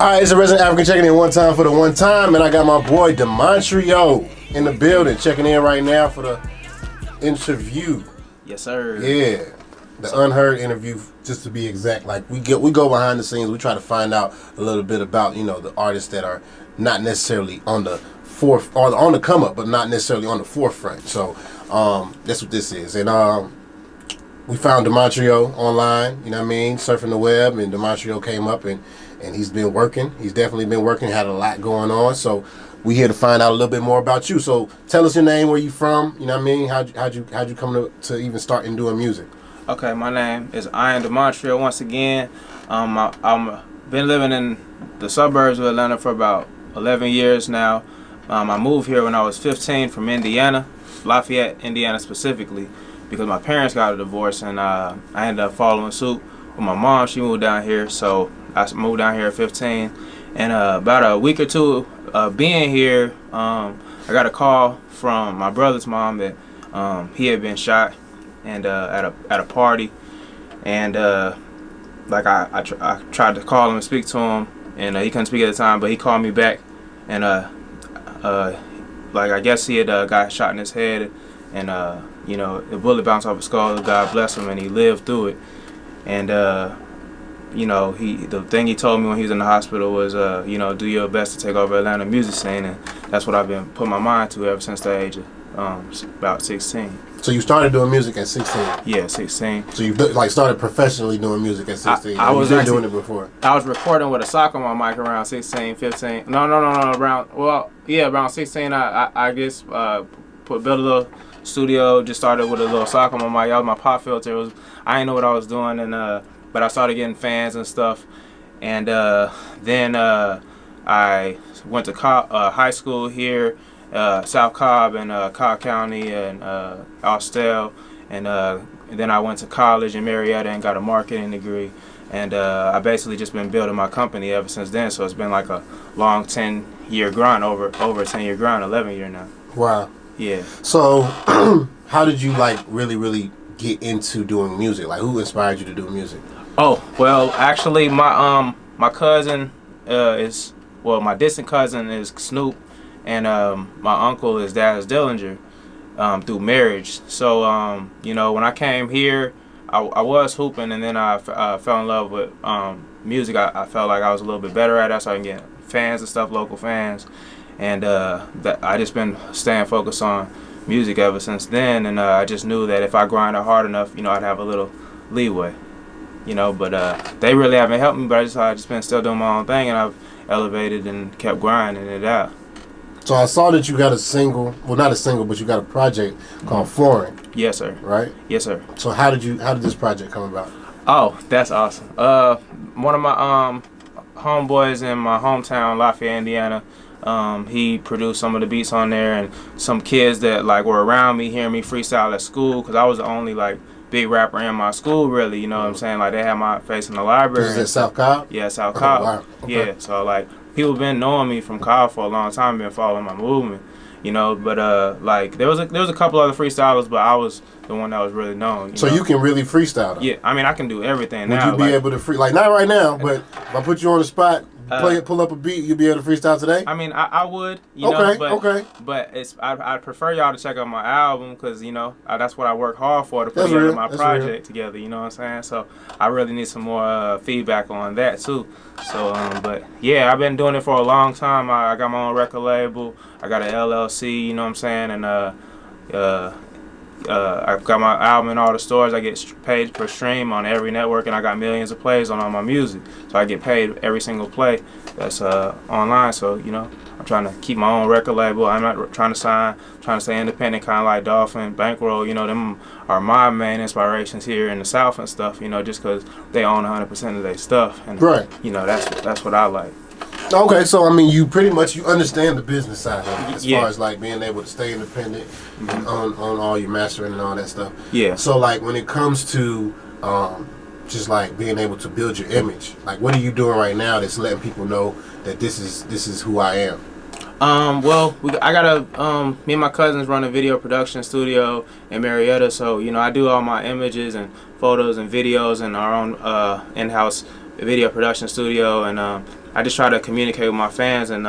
Alright, it's a resident African checking in one time for the one time, and I got my boy Demontrio in the building checking in right now for the interview. Yes, sir. Yeah, the unheard interview, just to be exact. Like we go behind the scenes, we try to find out a little bit about the artists that are not necessarily on the or on the come up, but not necessarily on the forefront. So that's what this is, and we found Demontrio online. You know what I mean, surfing the web, and Demontrio came up and he's been working. He's definitely been working. Had a lot going on. So we here to find out a little bit more about you. So tell us your name, where you from. You know what I mean? How'd you come to even starting doing music? Okay, my name is Ian Demontrio. Once again, I'm been living in the suburbs of Atlanta for about 11 years now. I moved here when I was 15 from Indiana, Lafayette, Indiana specifically, because my parents got a divorce, and I ended up following suit with my mom. She moved down here, so I moved down here at 15, and about a week or two being here, I got a call from my brother's mom that he had been shot, and at a party, and like I tried to call him and speak to him, and he couldn't speak at the time, but he called me back, and like I guess he had got shot in his head, and the bullet bounced off his skull. God bless him, and he lived through it, and the thing he told me when he was in the hospital was, do your best to take over Atlanta music scene, and that's what I've been putting my mind to ever since the age of about 16. So you started doing music at 16? Yeah, 16. So you started professionally doing music at 16? I was actually doing it before. I was recording with a sock on my mic around 16, 15. No, around 16. I guess built a little studio. Just started with a little sock on my mic. That was my pop filter. I didn't know what I was doing, and but I started getting fans and stuff, and then I went to high school here, South Cobb and Cobb County and Austell, and then I went to college in Marietta and got a marketing degree, and I basically just been building my company ever since then. So it's been like a long 10-year grind, over a 10-year grind, 11 year now. Wow. Yeah. So how did you really get into doing music? Like, who inspired you to do music? Oh, well, actually, my cousin my distant cousin is Snoop, and my uncle is Daz Dillinger through marriage. So when I came here, I was hooping, and then I fell in love with music. I felt like I was a little bit better at it. I started getting fans and stuff, local fans, and that I just been staying focused on music ever since then. And I just knew that if I grinded hard enough, I'd have a little leeway. But they really haven't helped me, but I just been still doing my own thing, and I've elevated and kept grinding it out. So I saw that you got a single, well, not a single, but you got a project called Foreign. Yes, sir. Right? Yes, sir. So how did this project come about? Oh, that's awesome. One of my homeboys in my hometown, Lafayette, Indiana, he produced some of the beats on there, and some kids that were around me hearing me freestyle at school, because I was the only big rapper in my school, really, you know what I'm saying? They had my face in the library. This is at South Cobb? Yeah, South Cobb. Oh, wow. Okay. Yeah, so people been knowing me from Cobb for a long time, been following my movement, but there was a couple other freestylers, but I was the one that was really known. So you can really freestyle though? Yeah, I mean, I can do everything now. Would you be able to not right now, but if I put you on the spot, pull up a beat, you'll be able to freestyle today? I mean, I would, but I'd prefer y'all to check out my album, because that's what I work hard for, to put together my project together. You know what I'm saying? So I really need some more feedback on that too. So but yeah, I've been doing it for a long time. I got my own record label. I got an LLC. You know what I'm saying? And I've got my album in all the stores. I get paid per stream on every network, and I got millions of plays on all my music. So I get paid every single play that's online. So I'm trying to keep my own record label. I'm not trying to sign. I'm trying to stay independent, kind of like Dolphin, Bankroll. Them are my main inspirations here in the South and stuff. Just because they own 100% of their stuff, and right. That's what I like. Okay, so I mean, you pretty much understand the business side of it, as far as being able to stay independent and on all your mastering and all that stuff. Yeah. So when it comes to just being able to build your image, what are you doing right now that's letting people know that this is who I am? I got me and my cousins run a video production studio in Marietta, so I do all my images and photos and videos and our own in-house video production studio, and I just try to communicate with my fans, and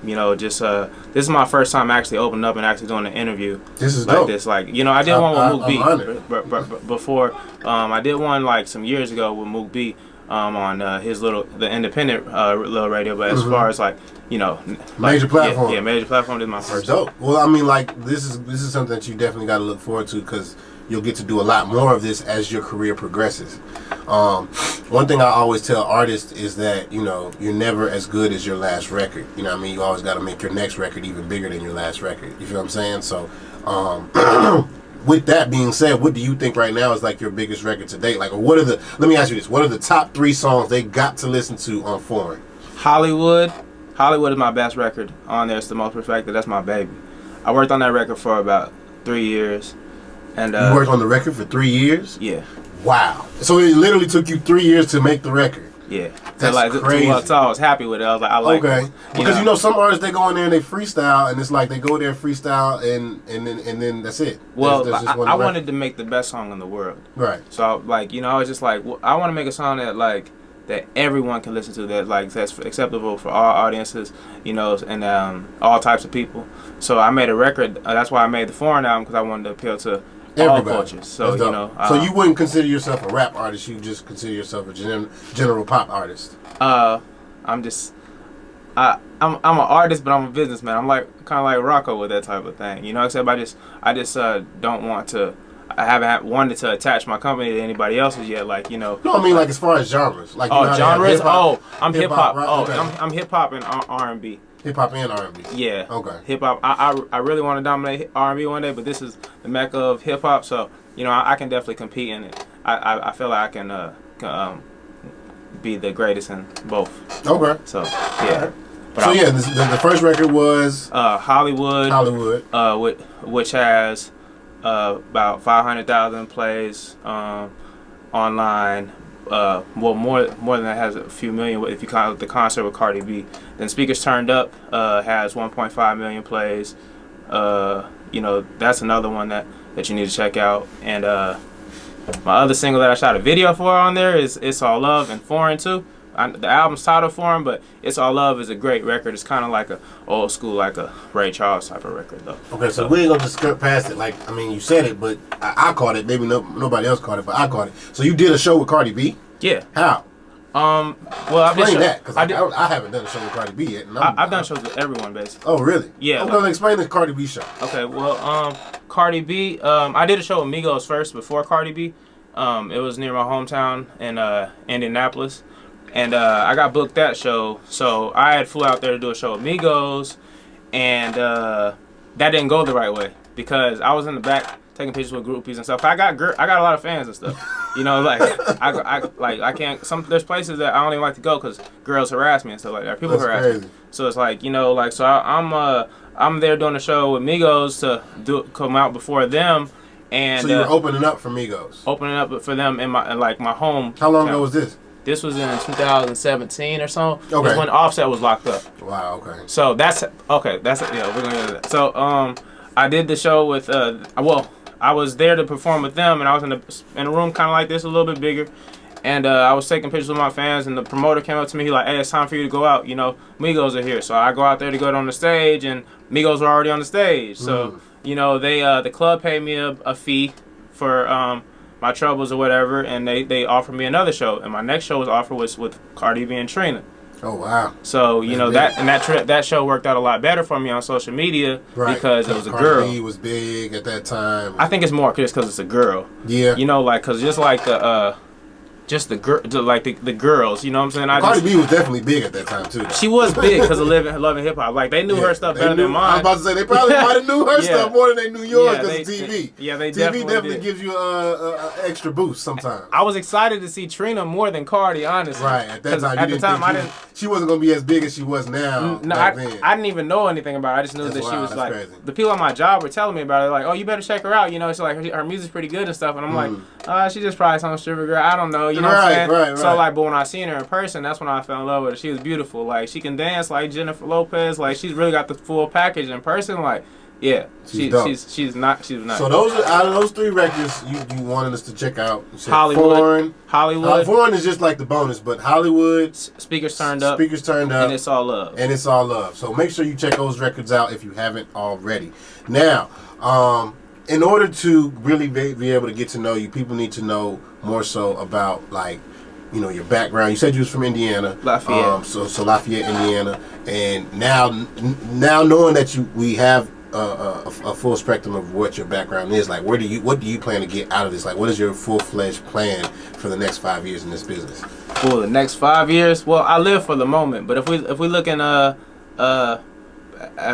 you know, just this is my first time actually opening up and actually doing an interview. This is like dope. this. Like, you know, I did one with Mook B, honored. but before I did one like some years ago with Mook B on his the independent little radio. But as far as like, you know, Major platform. yeah, major platform is my This is first. dope. Well, I mean, like this is something that you definitely got to look forward to, because you'll get to do a lot more of this as your career progresses. One thing I always tell artists is that, you know, you're never as good as your last record. You know what I mean? You always got to make your next record even bigger than your last record. You feel what I'm saying? So, with that being said, what do you think right now is like your biggest record to date? Like, or what are the, let me ask you this, what are the top 3 songs they got to listen to on Foreign? Hollywood is my best record on there. It's the most perfected. That's my baby. I worked on that record for about 3 years. And You worked on the record for 3 years? Yeah. Wow. So it literally took you 3 years to make the record. Yeah. That's crazy. crazy. So I was happy with it. I was like, I like okay. it. Because you know some artists, they go in there and they freestyle, and it's like they go there freestyle and then that's it. Well, There's just one I record. wanted to make the best song in the world. Right. So like, you know, I was just like, well, I want to make a song that like that everyone can listen to, that like that's acceptable for all audiences, you know, and all types of people. So I made a record. That's why I made the Foreign album, because I wanted to appeal to all cultures. So you know, so you wouldn't consider yourself a rap artist. You just consider yourself a general pop artist. I'm just, I'm an artist, but I'm a businessman. I'm like kind of like Rocco with that type of thing, you know. Except I just don't want to. I haven't wanted to attach my company to anybody else's yet. Like, you know. No, I mean like as far as genres. Like, you know, genres. I'm hip hop. Right? Oh, Okay. I'm hip hop and R&B. Hip hop and R&B. Yeah. Okay. Hip hop. I really want to dominate R&B one day, but this is the mecca of hip hop. So you know, I can definitely compete in it. I feel like I can be the greatest in both. Okay. So yeah. But So the first record was Hollywood. Hollywood. Which has about 500,000 plays online. Well, more than that, has a few million if you count the concert with Cardi B. Then Speakers Turned Up has 1.5 million plays. You know, that's another one that you need to check out. And my other single that I shot a video for on there is It's All Love, and Foreign too. The album's titled Foreign, but It's All Love is a great record. It's kind of like a old school, like a Ray Charles type of record, though. Okay, so we ain't gonna just skirt past it. Like, I mean, you said it, but I caught it. Maybe nobody else caught it, but I caught it. So you did a show with Cardi B? Yeah. How? Well, I've Explain that, because I I haven't done a show with Cardi B yet. And I've done shows with everyone, basically. Oh, really? Yeah. I'm gonna explain the Cardi B show. Okay, well, Cardi B, I did a show with Migos first before Cardi B. It was near my hometown in Indianapolis. And I got booked that show, so I had flew out there to do a show with Migos, and that didn't go the right way, because I was in the back taking pictures with groupies and stuff. I got a lot of fans and stuff, you know. Like I can't. There's places that I don't even like to go because girls harass me and stuff like that. People harass me. So it's like, you know, like, so I'm there doing a show with Migos to come out before them, and So you were opening up for Migos. opening up for them in my home. How long ago was this? This was in 2017 or so. Okay. It was when Offset was locked up. Wow. Okay. So that's okay. That's yeah. We're gonna get to that. So I did the show with I was there to perform with them, and I was in a room kind of like this, a little bit bigger, and I was taking pictures with my fans, and the promoter came up to me. He like, hey, it's time for you to go out. You know, Migos are here. So I go out there to go on the stage, and Migos were already on the stage. So you know, they the club paid me a fee for my troubles or whatever, and they offered me another show, and my next show was offered was with Cardi B and Trina. Oh wow! So you know that show worked out a lot better for me on social media, right, because it was a Cardi girl. B was big at that time. I think it's more just because it's a girl. Yeah. You know, like, cause just like the girls, you know what I'm saying? Cardi B was definitely big at that time too, though. She was big because of loving hip hop. Like, they knew her stuff better than mine. I was about to say they probably might have knew her stuff more than they knew yours because of TV. They TV definitely did. gives you a extra boost sometimes. I was excited to see Trina more than Cardi, honestly. Right, at that time, she wasn't gonna be as big as she was now. No, back then. I didn't even know anything about her. I just knew that she was like, crazy. The people at my job were telling me about it. Like, oh, you better check her out. You know, it's like her music's pretty good and stuff. And I'm like, she just probably some stripper girl. I don't know. You know what I'm saying? Right. So like, but when I seen her in person, that's when I fell in love with her. She was beautiful. Like, she can dance like Jennifer Lopez. Like, she's really got the full package in person. Like, Yeah, She's she's nice. So those are, out of those 3 records you wanted us to check out. You said Hollywood. Foreign is just like the bonus, but Hollywood. Speakers turned up. And It's All Love. And It's All Love. So make sure you check those records out if you haven't already. Now, in order to really be able to get to know you, people need to know more so about, like, you know, your background. You said you was from Indiana, Lafayette. So Lafayette, Indiana, and now knowing that we have a full spectrum of what your background is, like, what do you plan to get out of this? Like, what is your full-fledged plan for the next 5 years in this business? For the next 5 years, well, I live for the moment. But if we looking at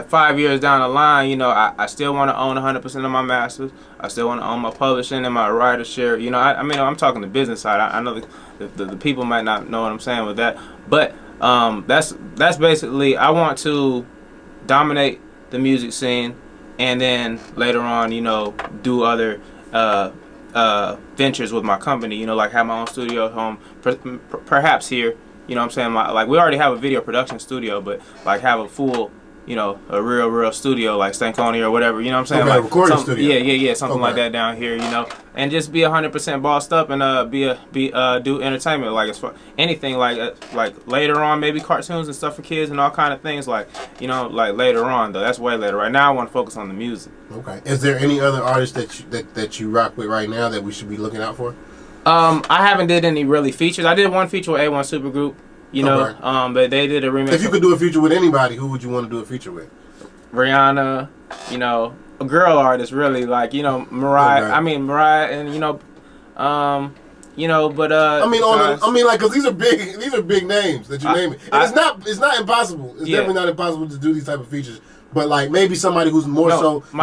5 years down the line, you know, I still want to own 100% of my masters. I still want to own my publishing and my writer share. You know, I mean, I'm talking the business side. I know the people might not know what I'm saying with that, but that's basically, I want to dominate the music scene, and then later on, you know, do other ventures with my company. You know, like have my own studio at home, perhaps here. You know what I'm saying? Like, we already have a video production studio, but like have a full, you know, a real studio like Stankonia or whatever, you know what I'm saying? Okay, like recording studio. Yeah, something like that down here, you know, and just be 100% bossed up and do entertainment, like as far anything like later on, maybe cartoons and stuff for kids and all kind of things, like, you know, like later on though. That's way later. Right now, I want to focus on the music. Okay. Is there any other artists that you rock with right now that we should be looking out for? I haven't did any really features. I did one feature with A1 Supergroup. You know, but they did a remix. If you could do a feature with anybody, who would you want to do a feature with? Rihanna, you know, a girl artist, really, like, you know, Mariah. Okay. I mean, Mariah, and you know, but I mean, like, because these are big names that you name it. And it's not impossible. It's definitely not impossible to do these type of features. But like maybe somebody who's more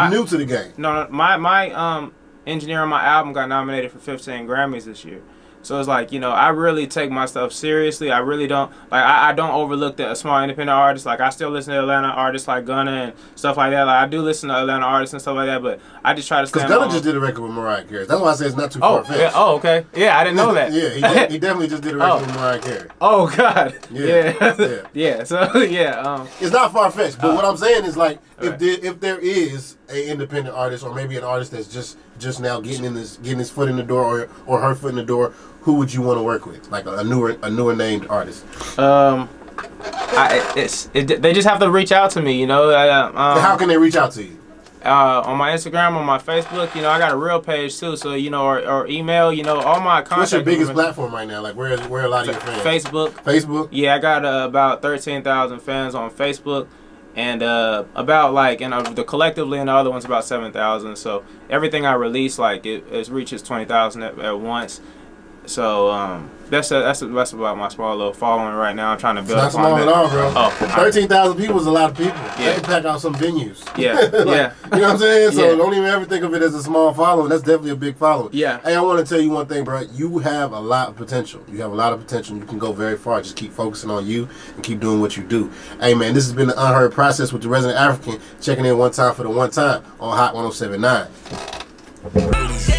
new to the game. No, my engineer on my album got nominated for 15 Grammys this year. So it's like, you know, I really take my stuff seriously. I really don't, like, I don't overlook the small independent artists. Like, I still listen to Atlanta artists like Gunna and stuff like that. Like, I do listen to Atlanta artists and stuff like that, but I just try to stand. Because Gunna just did a record with Mariah Carey. That's why I say it's not too far-fetched. Yeah, okay. Yeah, I didn't know that. Yeah, he definitely just did a record with Mariah Carey. Oh, God. Yeah. Yeah, so, yeah. It's not far-fetched, but what I'm saying is, like, if there is an independent artist or maybe an artist that's just now getting his foot in the door or her foot in the door, who would you want to work with? Like a newer named artist. They just have to reach out to me, you know. How can they reach out to you? On my Instagram, on my Facebook, you know, I got a real page too. So, you know, or email, you know, all my contact. What's your biggest platform right now? Like where a lot of your fans? Facebook. Yeah, I got about 13,000 fans on Facebook. And about like, and the collectively and the other one's about 7,000. So everything I release, like it reaches 20,000 at once. So that's about my small little following right now. I'm trying to build. It's not small at all, bro. Oh, 13,000 people is a lot of people. Yeah. They can pack out some venues. Yeah, like, yeah. You know what I'm saying? So don't even ever think of it as a small following. That's definitely a big following. Yeah. Hey, I want to tell you one thing, bro. You have a lot of potential. You have a lot of potential. You can go very far. Just keep focusing on you and keep doing what you do. Hey, man, this has been the Unheard Process with the Resident African. Checking in one time for the one time on Hot 107.9.